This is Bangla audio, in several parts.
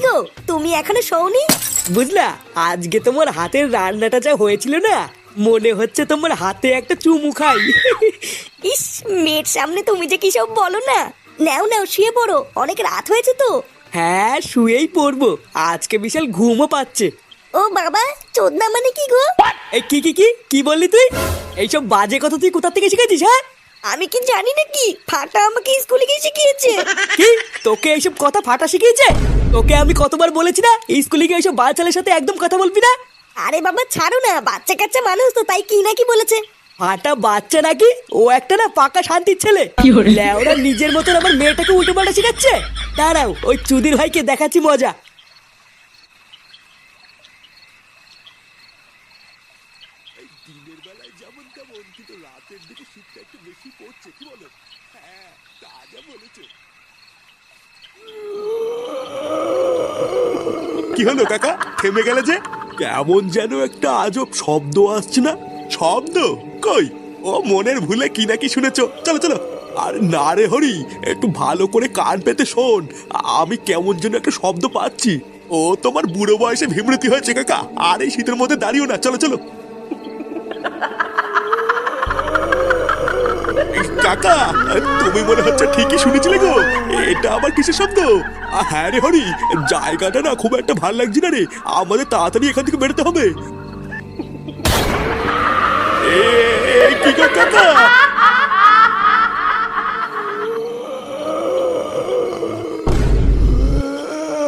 গো, তুমি এখনো শোনি? বুঝলা, আজকে তোমার হাতের রান্নাটা যা হয়েছিল না, মনে হচ্ছে তোমার হাতে একটা চুমু খাই। ইস, মেয়ের সামনে তুমি যে কি সব বলো না। নাও নাও, শুয়ে পড়ো, অনেক রাত হয়েছে তো। হ্যাঁ, শুয়েই পড়বো, আজকে বিশাল ঘুমও পাচ্ছে। ও বাবা, চোদনা মানে কি গো? এই কি কি কি কি বললি তুই? এইসব বাজে কথা তুই কোথা থেকে শিখেছিস? হ্যাঁ, আমি কি জানি নাকি? ফাটা আমাকে স্কুলে গিয়ে শিখিয়েছে। কি তোকে এইসব কথা ফাটা শিখিয়েছে? তোকে আমি কতবার বলেছি না স্কুলে গিয়ে এইসব বাচ্চাদের সাথে একদম কথা বলবি না। আরে বাবা ছাড়ো না, বাচ্চা কাচ্চা মানুষ তো, তাই কি নাকি বলেছে। ফাটা বাচ্চা নাকি? ও একটা না পাকা শান্তির ছেলে। লেওরা নিজের মতন আমার মেয়েটাকে উল্টো পাল্টা শিখাচ্ছে। দাঁড়াও, ওই চুদির ভাইকে দেখাচ্ছি মজা। দিনের বেলায় যেমন তেমন, কিন্তু রাতের দিকে শীতটা একটু বেশি পড়ছে, কি বলো? হ্যাঁ, তা যা বলেছো। কি হলো কাকা, থেমে গেলে যে? কেমন যেন একটা আজব শব্দ আসছে না? শব্দ কই? ও মনের ভুলে কি নাকি শুনেছো? চলো চলো। আর না রে হরি, একটু ভালো করে কান পেতে শোন। আমি কেমন যেন একটা শব্দ পাচ্ছি। ও তোমার বুড়ো বয়সে বিমৃতি হয়েছে কাকা, আর এই শীতের মধ্যে দাঁড়িও না, চলো চলো। কাকা, তুমি মনে হচ্ছে ঠিকই শুনেছিলে গো। এটা আবার কিসের শব্দ? হ্যাঁ রে হরি, জায়গাটা না খুব একটা ভালো লাগছে না রে, আমাদের তাড়াতাড়ি এখান থেকে বেরোতে হবে। কি গো কাকা?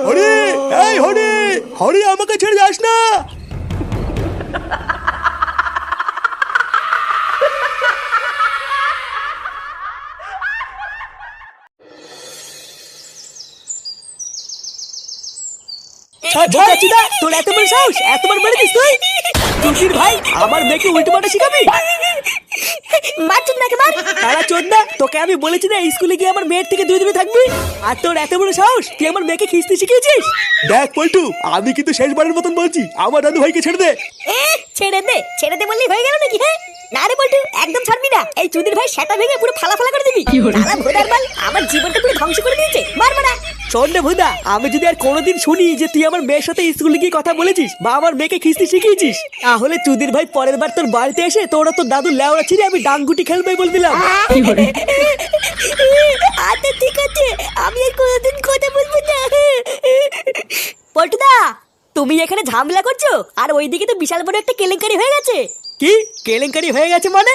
হরি, এই হরি, হরি আমাকে ছেড়ে যাস না। তোর এত বড় সাহস, এতবার মেরেছিস তুই? চুদির ভাই, আমার মেয়েকে উল্টো পাল্টা শিখাবি? মার চোদনাকে মার। তারা চোদনা, তোকে আমি বলেছি না স্কুলে গিয়ে আমার মেয়ের থেকে দূরে দূরে থাকবি। আর তোর এত বড় সাহস, তুই আমার মেয়েকে খিস্তি শিখিয়েছিস? দেখ পল্টু, আমি কিন্তু শেষবারের মতন বলছি, আমার দাদু ভাইকে ছেড়ে দে। ছেড়ে দে, ছেড়ে দে বললেই হয়ে গেল নাকি? হ্যাঁ না রে বল্টু, একদম ছাড়বি না। এই চুদির ভাই সেটা ভেঙে পুরো ফালা ফালা করে দিবি। শালা ভোদার বাল, আমার জীবনটা পুরো ধ্বংস করে দিয়েছে। মার মারা। শোন রে ভুদা, আমি যদি আর কোনোদিন শুনি যে তুই আমার মেয়ের সাথে স্কুলে গিয়ে কথা বলেছিস বা আমার মেয়েকে খিস্তি শিখিয়েছিস, তাহলে চুদির ভাই পরের বার তোর বাড়িতে এসে তোরা তোর দাদু লেওড়া ছিঁড়ে আমি ডাঙ্গুটি খেলবে বলে দিলাম। আচ্ছা ঠিক আছে, আমি আর কোনোদিন কথা বলবো না। পল্টুদা, তুমি এখানে ঝামেলা করছো, আর ওইদিকে তো বিশাল বড় একটা কেলেঙ্কারি হয়ে গেছে। কি কেলেঙ্কারি হয়ে গেছে মানে?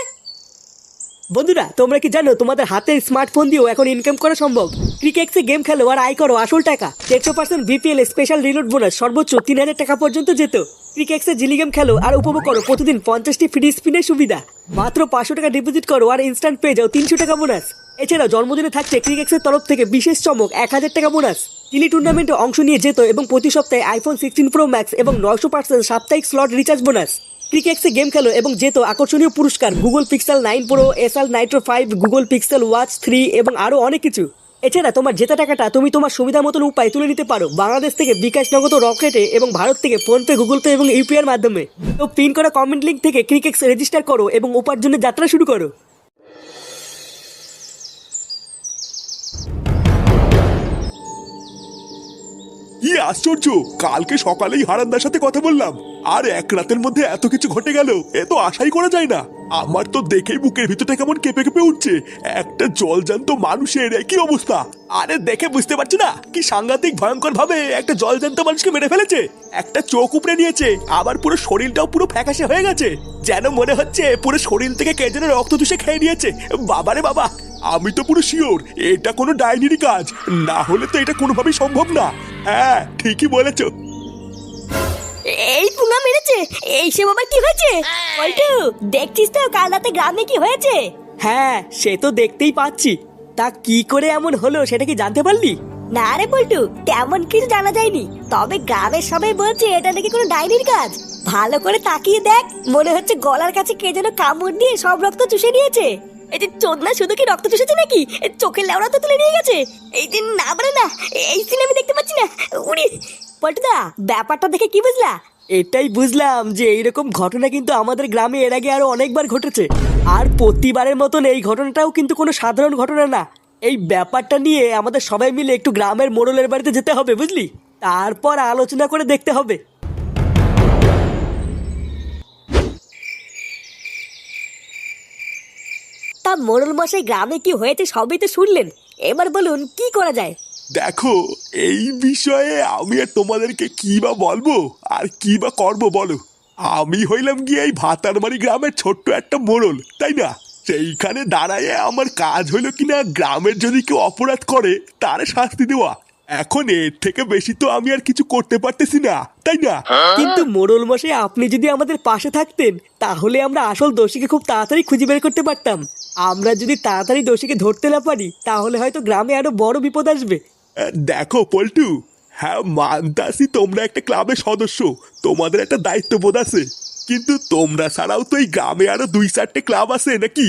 বন্ধুরা, তোমরা কি জানো তোমাদের হাতের স্মার্টফোন দিয়েও এখন ইনকাম করা সম্ভব? ক্রিকেক্সে গেম খেলো আর আয় করো আসল টাকা। 100% বিপিএল স্পেশাল রিলোড বোনাস সর্বোচ্চ 3000 টাকা পর্যন্ত যেত। ক্রিকেক্সে জিলি গেম খেলো আর উপভোগ করো প্রতিদিন 50টি ফ্রি স্পিনের সুবিধা। মাত্র 500 টাকা ডিপোজিট করো আর ইনস্ট্যান্ট পেয়ে যাও 300 টাকা বোনাস। এছাড়াও জন্মদিনে থাকছে ক্রিকেক্সের তরফ থেকে বিশেষ চমক 1000 টাকা বোনাস। চিলি টুর্নামেন্টে অংশ নিয়ে যেত এবং প্রতি সপ্তাহে আইফোন 16 প্রো ম্যাক্স এবং 900% সাপ্তাহিক স্লট রিচার্জ বোনাস। ক্রিকেক্সে গেম খেলো এবং যেত আকর্ষণীয় পুরস্কার Google pixel 9 pro, SL Nitro 5, Google pixel watch 3 এবং আরও অনেক কিছু। এছাড়া তোমার জেতা টাকাটা তুমি তোমার সুবিধা মতন উপায় তুলে নিতে পারো বাংলাদেশ থেকে বিকাশ, নগদ, রকেটে এবং ভারত থেকে ফোনপে, গুগল পে এবং ইউপিআই এর মাধ্যমে। তো পিন করা কমেন্ট লিঙ্ক থেকে ক্রিকেক্স রেজিস্টার করো এবং উপার্জনের যাত্রা শুরু করো। কি আশ্চর্য, কালকে সকালেই হারান্দার সাথে কথা বললাম, আর এক রাতের মধ্যে এত কিছু ঘটে গেল, এ তো আশাই করা যায় না। আমার তো দেখেই বুকের ভিতরটা কেমন কেঁপে কেঁপে উঠছে। একটা জলজান্ত মানুষের কি অবস্থা! আরে দেখে বুঝতে পারছি না কি সাংঘাতিক ভয়ঙ্কর ভাবে একটা জলজান্ত মানুষকে মেরে ফেলেছে। একটা চোখ উপড়ে নিয়েছে, আবার পুরো শরীরটাও পুরো ফ্যাকাশে হয়ে গেছে, যেন মনে হচ্ছে পুরো শরীর থেকে কে যেন রক্ত চুষে খেয়ে নিয়েছে। বাবারে বাবা, আমি তো পুরো শিওর এটা কোনো ডাইনিরই কাজ, না হলে তো এটা কোনোভাবেই সম্ভব না। হ্যাঁ, ঠিকই বলেছো। এই পুঙ্গা মেরেছে, এই সে বাবা কি হয়েছে? পল্টু, দেখছিস তো কাল রাতে গ্রামে কি হয়েছে? হ্যাঁ, সে তো দেখতেই পাচ্ছি। তা কি করে এমন হলো সেটা কি জানতে পারলি? না রে পল্টু, তেমন কিছু জানা যায়নি, তবে গ্রামের সবাই বলছে এটা নাকি কোনো ডাইনির কাজ। ভালো করে তাকিয়ে দেখ, মনে হচ্ছে গলার কাছে কে যেন কামড় দিয়ে সব রক্ত চুষে নিয়েছে। এই যে চোদনা, শুধু কি রক্ত চুষেছে নাকি, চোখের লেওড়া তো তুলে নিয়ে গেছে। এই দিন না বলে না, এই সিনে আমি দেখতে পাচ্ছি না। উড়ি পল্টুদা, ব্যাপারটা দেখে কি বুঝলা? এটাই বুঝলাম যে এইরকম ঘটনা কিন্তু আমাদের গ্রামে এর আগে আরো অনেকবার ঘটেছে, আর প্রতিবারের মতন এই ঘটনাটাও কিন্তু কোনো সাধারণ ঘটনা না। এই ব্যাপারটা নিয়ে আমাদের সবাই মিলে একটু গ্রামের মোড়লের বাড়িতে যেতে হবে, বুঝলি? তারপর আলোচনা করে দেখতে হবে। তা মোড়ল মশাই, গ্রামে কি হয়েছে সবই তো শুনলেন, এবার বলুন কি করা যায়। দেখো, এই বিষয়ে আমি আর তোমাদেরকে কি বা বলবো আর কি বা করবো বলো। আমি হইলাম গিয়ে এই ভাতারবাড়ি গ্রামের ছোট্ট একটা মোড়ল, তাই না? সেইখানে দাঁড়ায় আমার কাজ হইলো কিনা গ্রামের যদি কেউ অপরাধ করে তার শাস্তি দেওয়া। এখন এর থেকে বেশি তো আমি আর কিছু করতে পারতেছি না, তাই না? কিন্তু মোড়ল মশাই, আপনি যদি আমাদের পাশে থাকতেন তাহলে আমরা আসল দোষীকে খুব তাড়াতাড়ি খুঁজে বের করতে পারতাম। আমরা যদি তাড়াতাড়ি দোষীকে ধরতে না পারি তাহলে হয়তো গ্রামে আরো বড় বিপদ আসবে। দেখো পল্টু, হ্যাঁ মানতাসি তোমরা একটা ক্লাবের সদস্য, তোমাদের একটা দায়িত্ববোধ আছে, কিন্তু তোমরা ছাড়াও তো এই গ্রামে আরো 2-4টে ক্লাব আছে নাকি?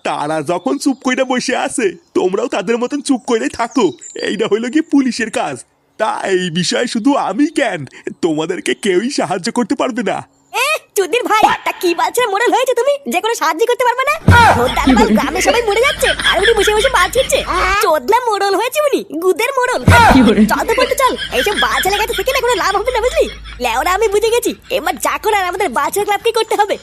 তারা যখন চুপ কইরা বসে আছে তোমরাও তাদের মতন চুপ কইরাই থাকো। এইটা হইলো কি পুলিশের কাজ। তা এই বিষয়ে শুধু আমি কেন, তোমাদেরকে কেউই সাহায্য করতে পারবে না। চুদির ভাই, তা কি বালছেন মোড়ল হয়েছে তুমি যে কোনো সাহায্য করতে পারবে না? ভোদার বাল, গ্রামে সবাই মরে যাচ্ছে আর উনি বসে বসে বাল ছিটছে। চোদনা মোড়ল হয়েছে উনি, গুদের মোড়ল। চল তো বলতে চল, এইসব বালছেলে কাছে থেকে না কোনো লাভ হবে না, বুঝলি? লেওরা আমি বুঝে গেছি, এবার যা করার আমাদের বালছেলে ক্লাবকে করতে হবে।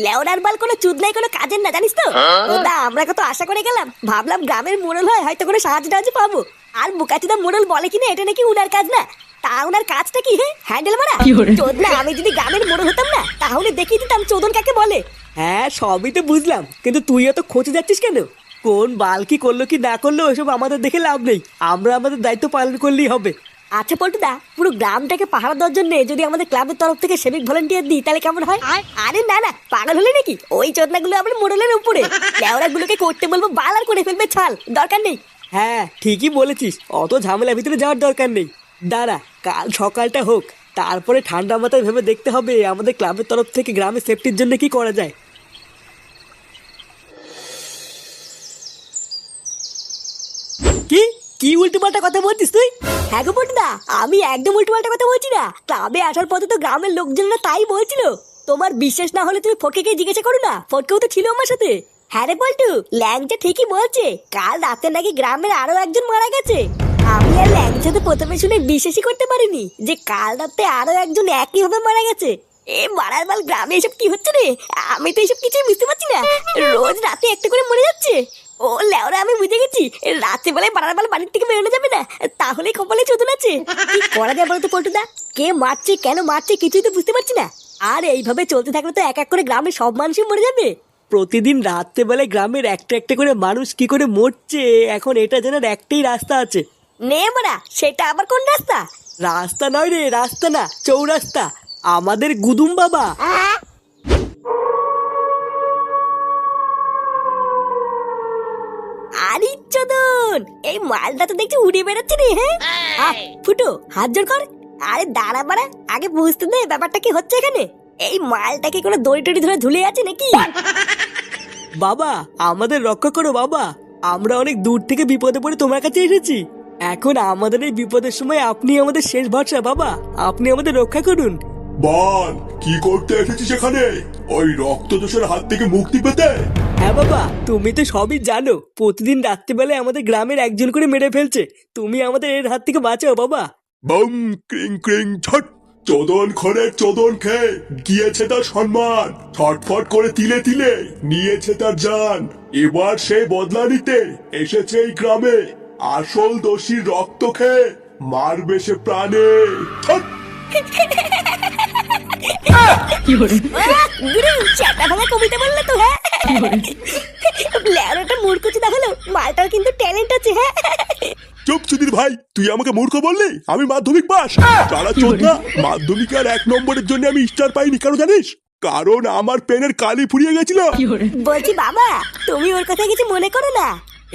লেওরার বাল কোনো চুদ নাই, কোনো কাজের না, জানিস তো? ওদা আমরা কত আশা করে গেলাম, ভাবলাম গ্রামের মোড়ল হয় হয়তো কোনো সাহায্য টাহায্য পাবো। আর বুকাচুদা মোড়ল বলে কিনা এটা নাকি উনার কাজ না। তা উনার কাজটা কি? হ্যান্ডেল মারা। চোদনা, আমি যদি গ্রামের মোড়ল হতাম না তাহলে দেখিয়ে দিতাম চোদন কাকে বলে। হ্যাঁ, সবই তো বুঝলাম, কিন্তু তুইও তো খোঁজে যাচ্ছিস কেন? কোন বাল কি করলো কি না করলো ওইসব আমাদের দেখে লাভ নেই, আমরা আমাদের দায়িত্ব পালন করলেই হবে। আচ্ছা পল্টুদা, পুরো গ্রামটাকে পাহারা দেওয়ার জন্য যদি আমাদের ক্লাবের তরফ থেকে সেভিক ভলেন্টিয়ার দিই তাহলে কেমন হয়? আরে না না, পাগল হলে নাকি? ওই চোদনাগুলো আবার মোড়লের উপরে, লেওরাগুলোকে করতে বলবো বাল আর করে ফেলবে ছাল, দরকার নেই। হ্যাঁ ঠিকই বলেছিস, অত ঝামেলার ভিতরে যাওয়ার দরকার নেই। দাঁড়া, কাল সকালটা হোক, তারপরে ঠান্ডা মাথায় ভেবে দেখতে হবে আমাদের ক্লাবের তরফ থেকে গ্রামের সেফটির জন্য কি করা যায়। কি কি উল্টোপাল্টা কথা বলছিস তুই? হ্যাঁ গো পল্টুদা, আমি একদম উল্টোপাল্টা কথা বলছি না। ক্লাবে আসার পথে তো গ্রামের লোকজনরা তাই বলছিল। তোমার বিশ্বাস না হলে তুমি ফটকে জিজ্ঞাসা করো না, ফটকেও তো ছিল আমার সাথে। হ্যাঁ রে পল্টু, ল্যাংচা ঠিকই বলছে, কাল রাতে নাকি গ্রামের আরো একজন মারা গেছে। আমি আর ল্যাংচা তো প্রথমে শুনে বিশ্বাসই করতে পারিনি যে কাল রাতে আরো একজন একইভাবে মারা গেছে। এ মারার বাল, গ্রামে এসব কি হচ্ছে রে? আমি তো এসব কিছুই বুঝতে পারছি না, রোজ রাতে একটা করে মরে যাচ্ছে। ও লেওরা, আমি বুঝে গেছি, রাতে বেলায় বাড়ার বেলা বাড়ির থেকে বেরোনো যাবে না, তাহলে কপালে চোদন আছে। কি করা যায় বলতো পল্টুদা? কে মারছে, কেন মারছে, কিছুই তো বুঝতে পারছি না। আর এইভাবে চলতে থাকলে তো এক এক করে গ্রামের সব মানুষই মরে যাবে। প্রতিদিন রাত্রেবেলায় গ্রামের একটা একটা করে মানুষ কি করে মরছে, এখন এটা জানার একটাই রাস্তা আছে। নে মারা, সেটা আবার কোন রাস্তা? রাস্তা নয় রে, রাস্তা না, চৌরাস্তা। আমাদের গুদুম বাবা। আরে চোদন, এই মালটা তো দেখছি উড়ে বেড়াচ্ছে রে। হ্যাঁ ফুটো, হাত জোর কর। আরে দাঁড়া বাড়া, আগে বুঝতে দে ব্যাপারটা কি হচ্ছে এখানে। এই মালটা কি কোনো দড়ি টড়ি ধরে ঝুলে আছে নাকি? বাবা, আমাদের রক্ষা করো বাবা, আমরা অনেক দূর থেকে বিপদে পড়ে তোমার কাছে এসেছি। এখন আমাদের এই বিপদের সময় আপনি আমাদের শেষ ভরসা বাবা, আপনি আমাদের রক্ষা করুন। বল, কি করতে এসেছিস এখানে? ওই রক্তদোষের হাত থেকে মুক্তি পেতে? হ্যাঁ বাবা, তুমি তো সবই জানো, প্রতিদিন রাত্রিবেলায় আমাদের গ্রামের একজন করে মেরে ফেলছে, তুমি আমাদের এর হাত থেকে বাঁচাও বাবা। বম ক্রিং ক্রিং ছট। চোদন খড়ের চোদন খেয়ে গিয়েছে তার সম্মান, ছটফট করে তিলে তিলে নিয়েছে তার জান। এবার সে বদলা নিতে এসেছে এই গ্রামে, আসল দোষীর রক্ত খেয়ে মারবে সে প্রাণে। ছট। গুরু, চ্যাটা ভাঙা কবিতা বললে তো? হ্যাঁ, লেওরাটা মূর্খচি দেখালো, মালটার কিন্তু ট্যালেন্ট আছে। হ্যাঁ, চুপ সুধীর ভাই, তুই আমাকে মূর্খ বললি? আমি মাধ্যমিক পাস। তারা চোদনা, মাধ্যমিকে আর 1 নম্বরের জন্য আমি স্টার পাইনি, কেন জানিস? কারণ আমার পেনের কালি ফুরিয়ে গেছিল। বলছি বাবা, তুমি ওর কথা কিছু মনে করো না।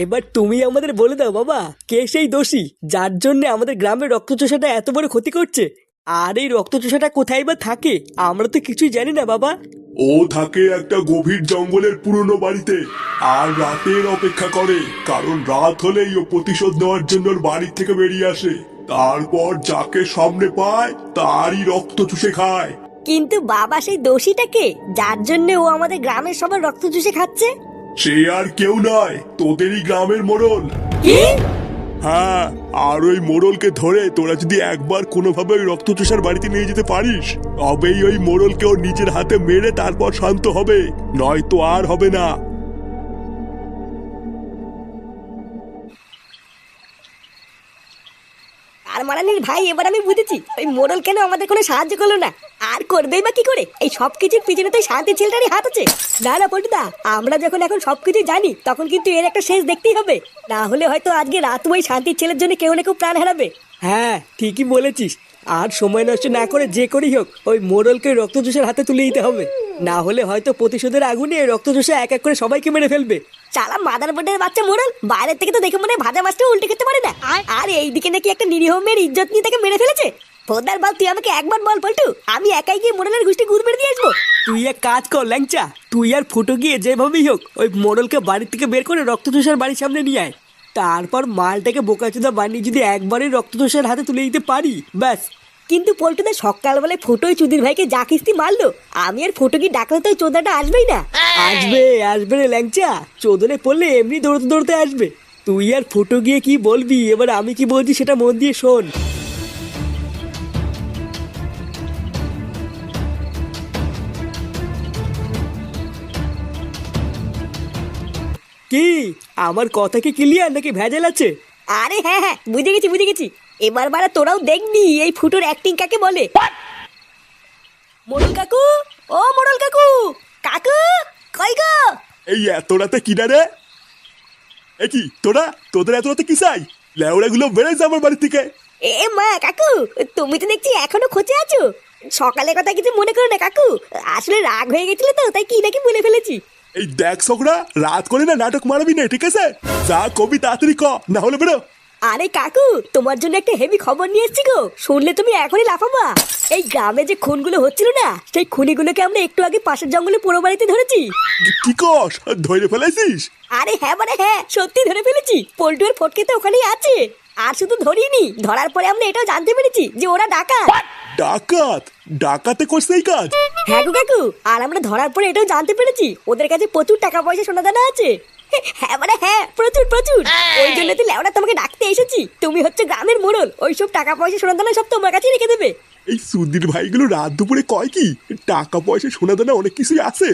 এবার তুমি আমাদের বলে দাও বাবা, কে সেই দোষী যার জন্য আমাদের গ্রামের রক্তচোষাটা এত বড় ক্ষতি করছে? আর এই রক্তচোষাটা কোথায় বা থাকে আমরা তো কিছুই জানি না বাবা। ও থাকে একটা গভীর জঙ্গলের পুরনো বাড়িতে, আর রাতের অপেক্ষা করে, কারণ রাত হলেই ও প্রতিশোধ নেওয়ার জন্য ওর বাড়ি থেকে বেরিয়ে আসে। তারপর যাকে সামনে পায় তারই রক্ত চুষে খায়। কিন্তু বাবা সেই দোষীটাকে যার জন্য ও আমাদের গ্রামের সবার রক্ত চুষে খাচ্ছে? সে আর কেউ নয়, তোদেরই গ্রামের মোড়ল। কি? হ্যাঁ, আর ওই মোড়লকে ধরে তোরা যদি একবার কোনোভাবে ওই রক্তচোষার বাড়িতে নিয়ে যেতে পারিস, তবেই ওই মোড়লকে ওর নিজের হাতে মেরে তারপর শান্ত হবে, নয়তো আর হবে না। আর মারানির ভাই, এবার আমি বুঝেছি ওই মোড়ল কেন আমাদের কোনো সাহায্য করলো না। আর করবেই বা কি করে? এই সব কিছুর পিছনে তো শান্তি ছেলেটারই হাত আছে। না না পল্টুদা, আমরা যখন এখন সবকিছু জানি তখন কিন্তু এর একটা শেষ দেখতেই হবে, না হলে হয়তো আজকে রাত ওই শান্তির ছেলের জন্য কেউ না কেউ প্রাণ হারাবে। হ্যাঁ ঠিকই বলেছিস। আর সময় নষ্ট না করে যে করেই হোক ওই মোড়লকে রক্তচোষের হাতে তুলে দিতে হবে, না হলে হয়তো প্রতিশোধের আগুনে রক্তচোষে এক এক করে সবাইকে মেরে ফেলবে। চালা মাদার বোর্ডের বাচ্চা মোড়ল, বাইরের থেকে তো দেখে মনে হয় ভাজা মাছটা উল্টে খেতে পারে না, আর এইদিকে নাকি একটা নিরীহ মেয়ের ইজ্জত নিয়ে তাকে মেরে ফেলেছে। ফোদার বল, তুই আমাকে একবার বল পল্টু, আমি একাই গিয়ে মোড়লের গোষ্ঠী গুড় মেরে দিয়ে আসবো। তুই এক কাজ কর ল্যাংচা, তুই আর ফুটো গিয়ে যেভাবেই হোক ওই মোড়লকে বাড়ি থেকে বের করে রক্তচোষার বাড়ির সামনে নিয়ে আয়। তারপর মালটাকে বোকাচোদা বানিয়ে যদি একবারই রক্তচোষার হাতে তুলে দিতে পারি, ব্যাস। কিন্তু পল্টুদা সকালবেলায় ফোটোই চুদির ভাইকে যা কিস্তি মারলো, আমি আর ফোটো কি ডাকলে তো ওই চোদাটা আসবেই না। আসবে আসবে রে ল্যাংচা, চোদনে পড়লে এমনি দৌড়তে দৌড়তে আসবে। তুই আর ফুটো গিয়ে কি বলবি, এবার আমি কি বলছি সেটা মন দিয়ে শোন। কি আমার কথা কি ক্লিয়ার নাকি ভেজাল আছে? আরে হ্যাঁ হ্যাঁ, বুঝে গেছি বুঝে গেছি। এবার বারা তোরাও দেখবি এই ফুটোর অ্যাক্টিং কাকে বলে। মোড়ল কাকু, ও মোড়ল কাকু, কাকু কই গো? এই এত রাতে কি না রে? এ কি তোরা, তোদের এত রাতে কি চাই? লেওড়া গুলো বেড়েছে আমার বাড়ি থেকে। এ মা কাকু, তুমি তো দেখছি এখনো খোঁজে আছো। সকালের কথা কিছু মনে করো না কাকু, আসলে রাগ হয়ে গেছিল তো তাই কি নাকি বলে ফেলেছি। এই দেখ ছোকরা, রাত করে না নাটক মারাবি না, ঠিক আছে? যা কবি তাড়াতাড়ি ক, না হলে বেরো। আরে কাকু, তোমার জন্য একটা হেভি খবর নিয়ে এসেছি গো, শুনলে তুমি এখনই লাফাবা। এই গ্রামে যে খুনগুলো হচ্ছিল না, সেই খুনিগুলোকে আমরা একটু আগে পাশের জঙ্গলে পুরো বাড়িতে ধরেছি। কি কস, ধরে ফেলাইছিস? আরে হ্যাঁ মানে হ্যাঁ, সত্যি ধরে ফেলেছি। পল্টু আর ফটকে তো ওখানেই আছে। আর শুধু ধরিনি, ধরার পরে আমরা এটাও জানতে পেরেছি যে ওরা ডাকাত। ডাকাত? ডাকাতে করছে এই কাজ? হ্যাঁ গো কাকু, আর আমরা ধরার পরে এটাও জানতে পেরেছি ওদের কাছে প্রচুর টাকা পয়সা সোনা দানা আছে। হ্যাঁ মানে হ্যাঁ, প্রচুর প্রচুর। ওই জন্য তো লেওড়া তোমাকে ডাকতে এসেছি, তুমি হচ্ছে গ্রামের মোড়ল, ওইসব টাকা পয়সা সোনা দানা সব তোমার কাছেই রেখে দেবে। এই সুধীর ভাইগুলো রাত দুপুরে কয় কি টাকা পয়সা সোনা দানা অনেক কিছুই আছে।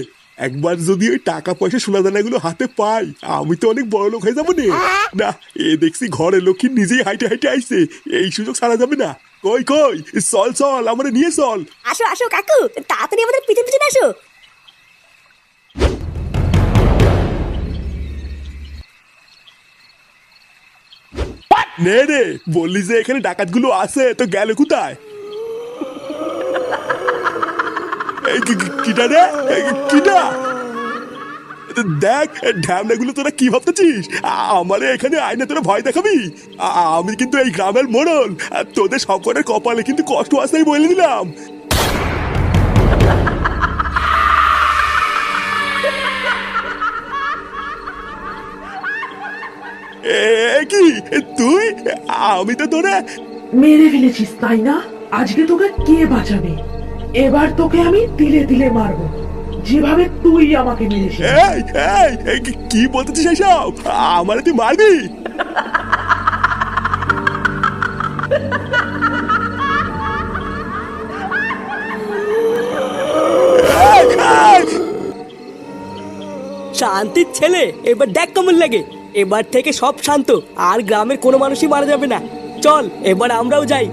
একবার যদি ওই টাকা পয়সা সোনা দানাগুলো হাতে পাই, আমি তো অনেক বড় লোক হয়ে যাবো নে। না, এ দেখছি ঘরের লক্ষ্মী নিজেই হাইটে হাইটে আইছে, এই সুযোগ ছাড়া যাবে না। কই কই, চল চল, আমরা নিয়ে চল। আসো আসো কাকু, তাড়াতাড়ি আমাদের পিছন পিছন আসো। নে রে, বললি যে এখানে ডাকাতগুলো আছে, তো গেল কোথায়? এই কিটা রে, কিটা? দেখ ঢ্যামনাগুলো তোরা কি ভাবতেছিস? আমারে এখানে আইনে তোরা ভয় দেখাবি? আমি কিন্তু এই গ্রামের মোড়ল, আর তোদের সকলের কপালে কিন্তু কষ্ট আসতেই বলে দিলাম। কি তুই? আমি তো তোরা মেরে ফেলেছিস তাই না? আজকে তোকে কে বাঁচাবে? এবার তোকে আমি তিলে তিলে মারবো, যেভাবে তুই আমাকে মেরেছিস। এই কি বলতেছিস এইসব? আমারে তুই মারবি? শান্তির ছেলে, এবার দেখ কেমন লাগে। এবার থেকে সব শান্ত, আর গ্রামের কোনো মানুষই মারা যাবে না। চল এবার আমরাও যাই।